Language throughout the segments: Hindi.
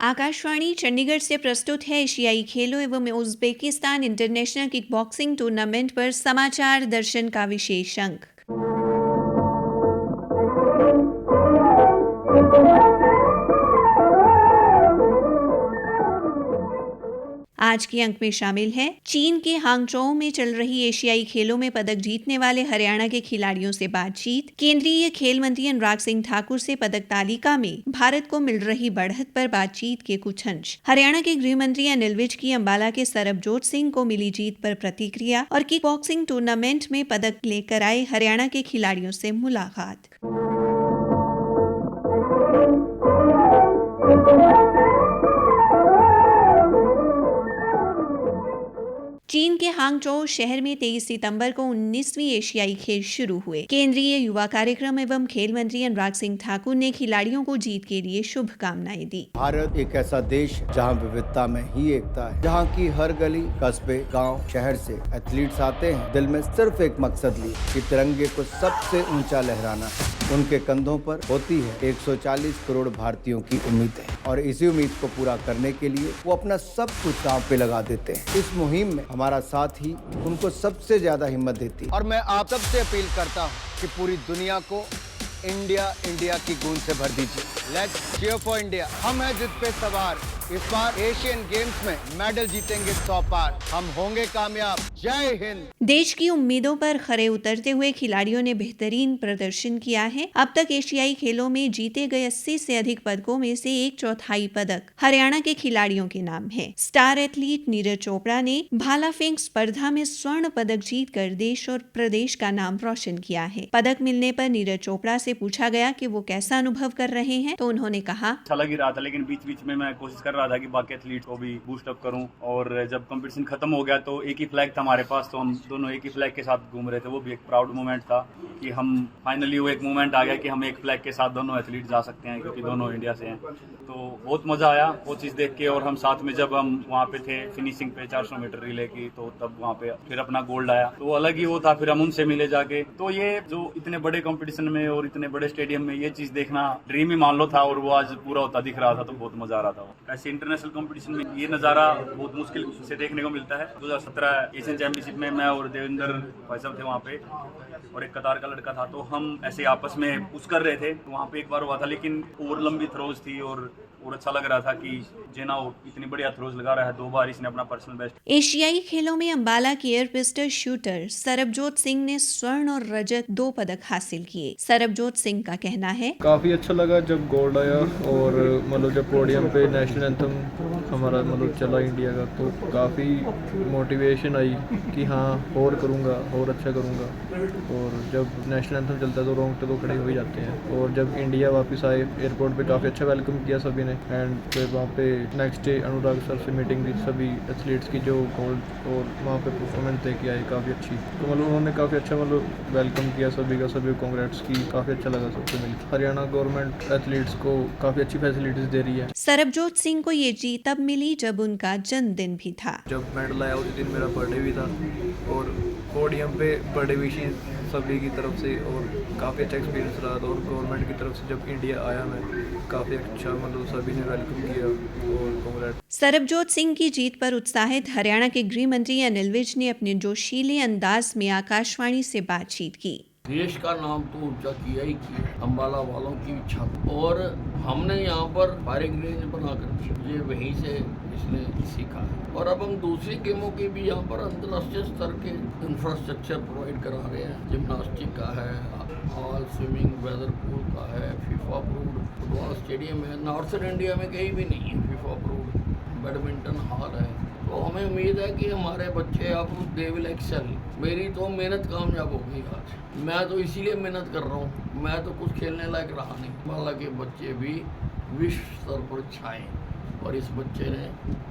आकाशवाणी चंडीगढ़ से प्रस्तुत है एशियाई खेलों एवं Uzbekistan international kick boxing tournament पर समाचार दर्शन का विशेष अंक। आज के अंक में शामिल है चीन के हांगझोउ में चल रही एशियाई खेलों में पदक जीतने वाले हरियाणा के खिलाड़ियों से बातचीत, केंद्रीय खेल मंत्री अनुराग सिंह ठाकुर से पदक तालिका में भारत को मिल रही बढ़त पर बातचीत के कुछ अंश, हरियाणा के गृह मंत्री अनिल विज की अंबाला के सरबजोत सिंह को मिली जीत पर प्रतिक्रिया और किक बॉक्सिंग टूर्नामेंट में पदक लेकर आए हरियाणा के खिलाड़ियों से मुलाकात। चीन के हांगझोउ शहर में 23 सितंबर को 19वीं एशियाई खेल शुरू हुए। केंद्रीय युवा कार्यक्रम एवं खेल मंत्री अनुराग सिंह ठाकुर ने खिलाड़ियों को जीत के लिए शुभकामनाएं दी। भारत एक ऐसा देश जहां विविधता में ही एकता है, जहां की हर गली, कस्बे, गांव, शहर से एथलीट्स आते हैं दिल में सिर्फ एक मकसद लिए कि तिरंगे को सबसे ऊंचा लहराना है। उनके कंधों पर होती है 140 करोड़ भारतीयों की उम्मीदें और इसी उम्मीद को पूरा करने के लिए वो अपना सब कुछ दांव पे लगा देते हैं। इस मुहिम में हमारा साथ ही उनको सबसे ज्यादा हिम्मत देती है और मैं आप सबसे अपील करता हूँ कि पूरी दुनिया को इंडिया इंडिया की गूंज से भर दीजिए। Let's cheer for India. हम हैं जिद पे सवार। इस बार एशियन गेम्स में मेडल जीतेंगे 100 पार। हम होंगे कामयाब। जय हिंद। देश की उम्मीदों पर खरे उतरते हुए खिलाड़ियों ने बेहतरीन प्रदर्शन किया है। अब तक एशियाई खेलों में जीते गए 80 से अधिक पदकों में से 1/4 पदक हरियाणा के खिलाड़ियों के नाम है। स्टार एथलीट नीरज चोपड़ा ने भाला फेंक स्पर्धा में स्वर्ण पदक जीतकर देश और प्रदेश का नाम रोशन किया है। पदक मिलने पर नीरज चोपड़ा से पूछा गया कि वो कैसा अनुभव कर रहे हैं, तो उन्होंने कहा, अच्छा लग ही रहा था, लेकिन बीच बीच में मैं कोशिश कर रहा था कि बाकी एथलीट को भी बूस्ट अप करूं। और जब कंपटीशन खत्म हो गया तो एक ही फ्लैग था हमारे पास, तो हम दोनों एक ही फ्लैग के साथ घूम रहे थे। वो भी एक प्राउड मोमेंट था कि हम फाइनली वो एक मोमेंट आ गया कि हम एक फ्लैग के साथ दोनों एथलीट जा सकते हैं, क्योंकि दोनों इंडिया से हैं। तो बहुत मजा आया वो चीज़ देख के। और हम साथ में जब हम वहाँ पे थे फिनिशिंग पे 400 मीटर रिले की, तो तब वहाँ पे फिर अपना गोल्ड आया, तो अलग ही वो था। फिर हम उनसे मिले जाके। तो ये जो इतने बड़े कंपटीशन में और इतने बड़े स्टेडियम में ये चीज़ देखना ड्रीम ही मान लो था, और वो आज पूरा होता दिख रहा था, तो बहुत मजा आ रहा था। ऐसे इंटरनेशनल कंपटीशन में ये नज़ारा बहुत मुश्किल से देखने को मिलता है। 2017 एशियन चैंपियनशिप में मैं और देवेंद्र भाई साहब थे वहाँ पे, और एक कतार का लड़का था, तो हम ऐसे आपस में पुश कर रहे थे। तो वहाँ पे एक बार हुआ था, लेकिन और लंबी थ्रोज थी और अच्छा लग रहा था कि जेना इतनी बढ़िया थ्रोज लगा रहा है। 2 बार इसने अपना पर्सनल बेस्ट। एशियाई खेलों में अंबाला के air pistol shooter Sarabjot Singh ने स्वर्ण और रजत 2 पदक हासिल किए। सरबजोत सिंह का कहना है, काफ़ी अच्छा लगा जब गोल्ड आया, और मतलब जब पोडियम पे नेशनल एंथम हमारा मतलब चला इंडिया का, तो काफ़ी मोटिवेशन आई कि हाँ और करूँगा और अच्छा करूँगा। और जब नेशनल एंथम चलता है तो रोंगटे तो खड़े हो ही जाते हैं। और जब इंडिया वापस आए एयरपोर्ट पे काफ़ी अच्छा वेलकम किया सभी ने। एंड फिर वहाँ पे नेक्स्ट डे अनुराग सर से मीटिंग की, सभी एथलीट्स की जो गोल्ड और वहाँ पे परफॉर्मेंस दे के आए काफ़ी अच्छी। तो मतलब उन्होंने काफ़ी अच्छा मतलब वेलकम किया सभी का, सभी कांग्रेट्स की। काफ़ी अच्छा लगा सबसे मिलकर। हरियाणा गवर्नमेंट एथलीट्स को काफ़ी अच्छी फैसिलिटीज दे रही है। सरबजोत सिंह को ये जीत तब मिली जब उनका जन्मदिन भी था। जब मेडल आया उस दिन मेरा बर्थडे भी था, और पोडियम पे बर्थडे विशेष सभी की तरफ से, और काफ़ी अच्छा एक्सपीरियंस रहा था। और गवर्नमेंट की तरफ से जब इंडिया आया मैं काफ़ी अच्छा मतलब सभी ने वेलकम किया और कांग्रेट। सरबजोत सिंह की जीत पर उत्साहित हरियाणा के गृह मंत्री अनिल विज ने अपने जोशीले अंदाज में आकाशवाणी से बातचीत की। देश का नाम तो ऊंचा किया ही किया, अंबाला वालों की इच्छा, और हमने यहाँ पर फायरिंग रेंज बनाकर ये वहीं से इसने सीखा है। और अब हम दूसरी गेमों के भी यहाँ पर अंतर्राष्ट्रीय स्तर के इंफ्रास्ट्रक्चर प्रोवाइड करा रहे हैं। जिम्नास्टिक का है, ऑल स्विमिंग, वेदर पूल का है, फीफा अप्रूव्ड फुटबॉल स्टेडियम है। नॉर्थन इंडिया में कहीं भी नहीं है फीफा अप्रूव्ड बैडमिंटन हॉल है। तो हमें उम्मीद है कि हमारे बच्चे अब दे विल एक्सेल। मेरी तो मेहनत कामयाब हो गई आज। मैं तो इसीलिए मेहनत कर रहा हूँ, मैं तो कुछ खेलने लायक रहा नहीं। अंबाला के बच्चे भी विश्व स्तर पर छाएं, और इस बच्चे ने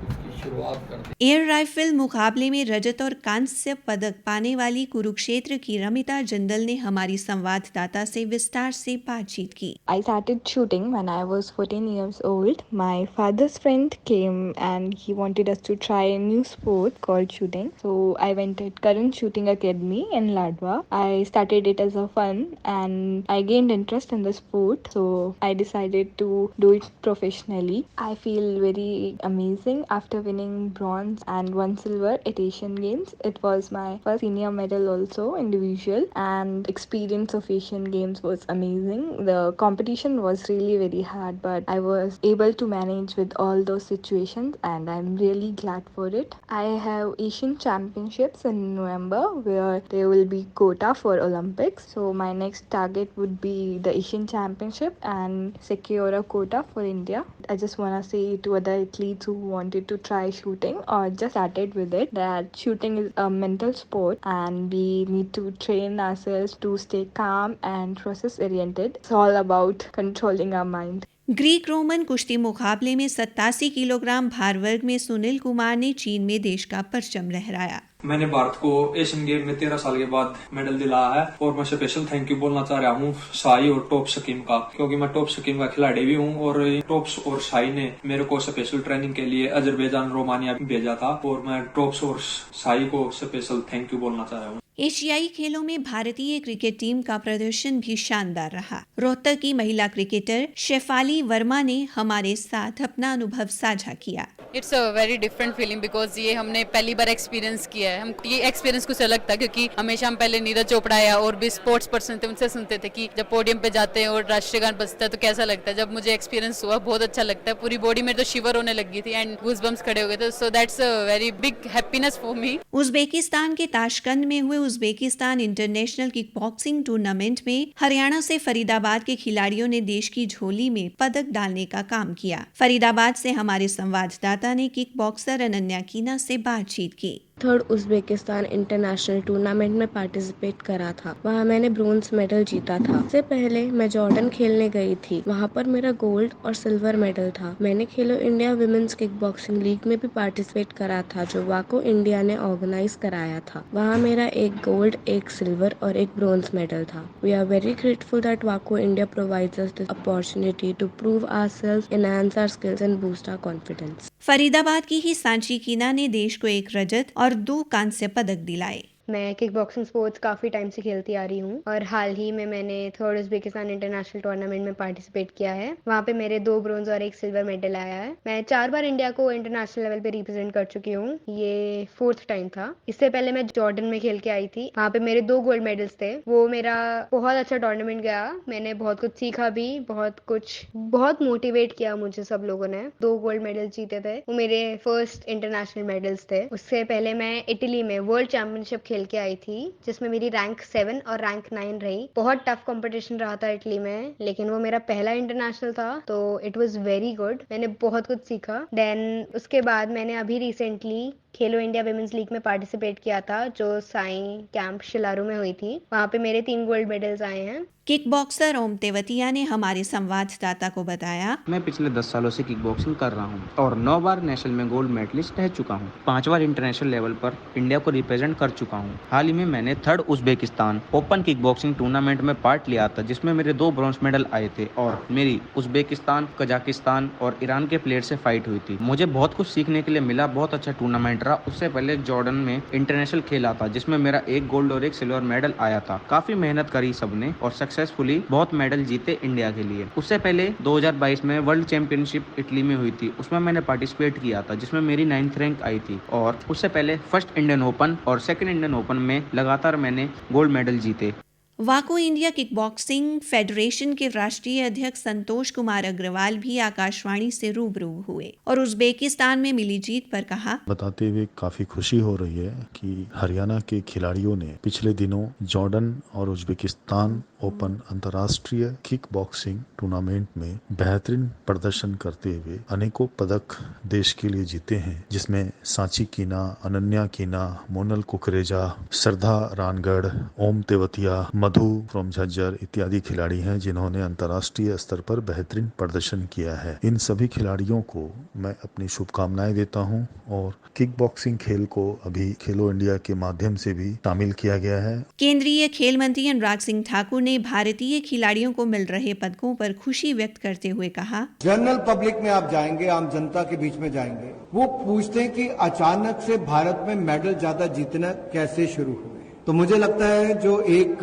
उसकी शुरुआत कर दी। एयर राइफल मुकाबले में रजत और कांस्य पदक पाने वाली कुरुक्षेत्र की रमिता जिंदल ने हमारी संवाददाता से विस्तार से बातचीत की। I started shooting when I was 14 years old. My father's friend came and he wanted us to try a new sport called shooting. So I went at Karan Shooting Academy in Ladwa. I started it as a fun and I gained interest in the sport. So I decided to do it professionally. I feel very amazing after winning bronze and 1 silver at Asian Games. It was my first senior medal also individual, and experience of Asian Games was amazing. The competition was really very hard, but I was able to manage with all those situations and I'm really glad for it. I have Asian Championships in November where there will be quota for Olympics. So my next target would be the Asian Championship and secure a quota for India. I just want to say to other athletes who wanted to try shooting or just started with it that shooting is a mental sport and we need to train ourselves to stay calm and process oriented. It's all about controlling our mind. Greek Roman कुश्ती मुकाबले में 87 किलोग्राम भार वर्ग में सुनील कुमार ने चीन में देश का परचम लहराया। मैंने भारत को एशियन गेम में 13 साल के बाद मेडल दिलाया है और मैं स्पेशल थैंक यू बोलना चाह रहा हूँ साई और टॉप स्कीम का, क्योंकि मैं टॉप स्कीम का खिलाड़ी भी हूँ और टॉप्स और साई ने मेरे को स्पेशल ट्रेनिंग के लिए अजरबैजान रोमानिया भेजा था और मैं टॉप्स और साई को स्पेशल थैंक यू बोलना चाह रहा हूँ। एशियाई खेलों में भारतीय क्रिकेट टीम का प्रदर्शन भी शानदार रहा। रोहतक की महिला क्रिकेटर शेफाली वर्मा ने हमारे साथ अपना अनुभव साझा किया। It's a very different feeling because ये हमने पहली बार एक्सपीरियंस किया है। हम ये एक्सपीरियंस कुछ अलग था क्योंकि हमेशा हम पहले नीरज चोपड़ा या और भी स्पोर्ट्स पर्सन थे उनसे सुनते थे कि जब पोडियम पे जाते हैं और राष्ट्रीय गान बजता है तो कैसा लगता है। जब मुझे एक्सपीरियंस हुआ बहुत अच्छा लगता है, पूरी बॉडी में तो शिवर होने लगी थी एंड गूज़बम्प्स खड़े हो गए थे। So that's a very big happiness for me. Uzbekistan के ताशकंद में हुए Uzbekistan international kick boxing tournament में हरियाणा से फरीदाबाद के खिलाड़ियों ने देश की झोली में पदक डालने का काम किया। फरीदाबाद से हमारे संवाददाता ने किक बॉक्सर अनन्या कीना से बातचीत की। थर्ड उज्बेकिस्तान इंटरनेशनल टूर्नामेंट में पार्टिसिपेट करा था, वहाँ मैंने ब्रोंज मेडल जीता था। इससे पहले मैं जॉर्डन खेलने गई थी, वहाँ पर मेरा गोल्ड और सिल्वर मेडल था। मैंने खेलो India women's kick boxing league में भी पार्टिसिपेट करा था जो वाको इंडिया ने ऑर्गेनाइज कराया था। वहाँ मेरा एक गोल्ड, एक सिल्वर और एक ब्रोंज मेडल था। We are very grateful that वाको India provides us this opportunity to prove ourselves, enhance our skills and boost our confidence. Faridabad की ही सांची कीना ने देश को एक रजत और 2 कांस्य पदक दिलाए। मैं किक बॉक्सिंग स्पोर्ट्स काफ़ी टाइम से खेलती आ रही हूँ और हाल ही में मैंने थर्ड उज्बेकिस्तान इंटरनेशनल टूर्नामेंट में पार्टिसिपेट किया है। वहाँ पे मेरे 2 ब्रोंज और 1 सिल्वर मेडल आया है। मैं 4 बार इंडिया को इंटरनेशनल लेवल पे रिप्रेजेंट कर चुकी हूँ, ये 4th टाइम था। इससे पहले मैं जॉर्डन में खेल के आई थी, वहाँ पे मेरे 2 गोल्ड मेडल्स थे। वो मेरा बहुत अच्छा टूर्नामेंट गया, मैंने बहुत कुछ सीखा भी, बहुत मोटिवेट किया मुझे सब लोगों ने। 2 गोल्ड मेडल जीते थे, वो मेरे फर्स्ट इंटरनेशनल मेडल्स थे। उससे पहले मैं इटली में वर्ल्ड चैंपियनशिप खेल के आई थी जिसमें मेरी रैंक 7 और रैंक 9 रही। बहुत टफ कंपटीशन रहा था इटली में, लेकिन वो मेरा पहला इंटरनेशनल था तो इट वाज वेरी गुड। मैंने बहुत कुछ सीखा। देन उसके बाद मैंने अभी रिसेंटली खेलो इंडिया विमेंस लीग में पार्टिसिपेट किया था जो साई कैंप शिलारू में हुई थी। वहाँ पे मेरे 3 गोल्ड मेडल्स आए हैं। किक बॉक्सर ओम तेवतिया ने हमारे संवाददाता को बताया, मैं पिछले 10 सालों से किक बॉक्सिंग कर रहा हूँ और 9 बार नेशनल में गोल्ड मेडलिस्ट रह चुका हूँ। 5 बार इंटरनेशनल लेवल पर इंडिया को रिप्रेजेंट कर चुका हूँ। हाल ही में मैंने third Uzbekistan open kick boxing tournament में पार्ट लिया था जिसमें मेरे 2 ब्रॉन्ज मेडल आए थे और मेरी उज्बेकिस्तान, कजाकिस्तान और ईरान के प्लेयर से फाइट हुई थी। मुझे बहुत कुछ सीखने के लिए मिला, बहुत अच्छा टूर्नामेंट रहा। उससे पहले जॉर्डन में इंटरनेशनल खेला था जिसमें मेरा 1 गोल्ड और 1 सिल्वर मेडल आया था। काफी मेहनत करी सबने और सक्सेसफुली बहुत मेडल जीते इंडिया के लिए। उससे पहले 2022 में वर्ल्ड चैंपियनशिप इटली में हुई थी, उसमें मैंने पार्टिसिपेट किया था जिसमें मेरी 9th रैंक आई थी और उससे पहले फर्स्ट इंडियन ओपन और सेकंड इंडियन ओपन में लगातार मैंने गोल्ड मेडल जीते। वाको इंडिया किक बॉक्सिंग फेडरेशन के राष्ट्रीय अध्यक्ष संतोष कुमार अग्रवाल भी आकाशवाणी से रूबरू हुए और उज्बेकिस्तान में मिली जीत पर कहा, बताते हुए काफी खुशी हो रही है कि हरियाणा के खिलाड़ियों ने पिछले दिनों जॉर्डन और उज्बेकिस्तान ओपन अंतर्राष्ट्रीय किक बॉक्सिंग टूर्नामेंट में बेहतरीन प्रदर्शन करते हुए अनेकों पदक देश के लिए जीते हैं, जिसमें सांची कीना, अनन्या कीना, मोनल कुकरेजा, श्रद्धा रानगढ़, ओम तेवतिया, मधु फ्रॉम झज्जर इत्यादि खिलाड़ी हैं जिन्होंने अंतर्राष्ट्रीय स्तर पर बेहतरीन प्रदर्शन किया है। इन सभी खिलाड़ियों को मैं अपनी शुभकामनाएं देता हूं और किक बॉक्सिंग खेल को अभी खेलो इंडिया के माध्यम से भी शामिल किया गया है। केंद्रीय खेल मंत्री अनुराग सिंह ठाकुर ने भारतीय खिलाड़ियों को मिल रहे पदकों पर खुशी व्यक्त करते हुए कहा, जनरल पब्लिक में आप जाएंगे, आम जनता के बीच में जाएंगे, वो पूछते हैं कि अचानक से भारत में मेडल ज्यादा जीतना कैसे शुरू हुए। तो मुझे लगता है जो एक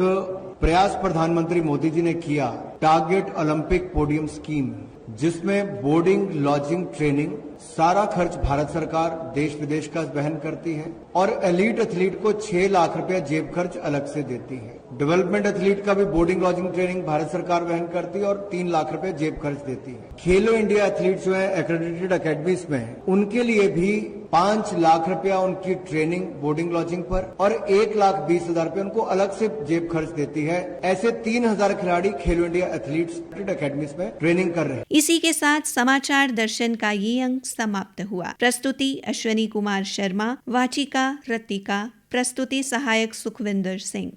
प्रयास प्रधानमंत्री मोदी जी ने किया, टारगेट ओलंपिक पोडियम स्कीम, जिसमें बोर्डिंग, लॉजिंग, ट्रेनिंग सारा खर्च भारत सरकार देश विदेश का वहन करती है और एलीट एथलीट को 6 लाख रुपया जेब खर्च अलग से देती है। डेवलपमेंट एथलीट का भी बोर्डिंग, लॉजिंग, ट्रेनिंग भारत सरकार वहन करती है और 3 लाख रुपए जेब खर्च देती है। खेलो इंडिया एथलीट जो है एक्रेडिटेड अकेडमीज में है, उनके लिए भी 5 लाख रुपया उनकी ट्रेनिंग, बोर्डिंग, लॉजिंग पर और 1,20,000 रुपए उनको अलग से जेब खर्च देती है। ऐसे 3,000 खिलाड़ी खेलो इंडिया एथलीट्स अकेडमीज में ट्रेनिंग कर रहे हैं। इसी के साथ समाचार दर्शन का ये अंक समाप्त हुआ। प्रस्तुति अश्वनी कुमार शर्मा, वाचिका रतिका, प्रस्तुति सहायक सुखविंदर सिंह।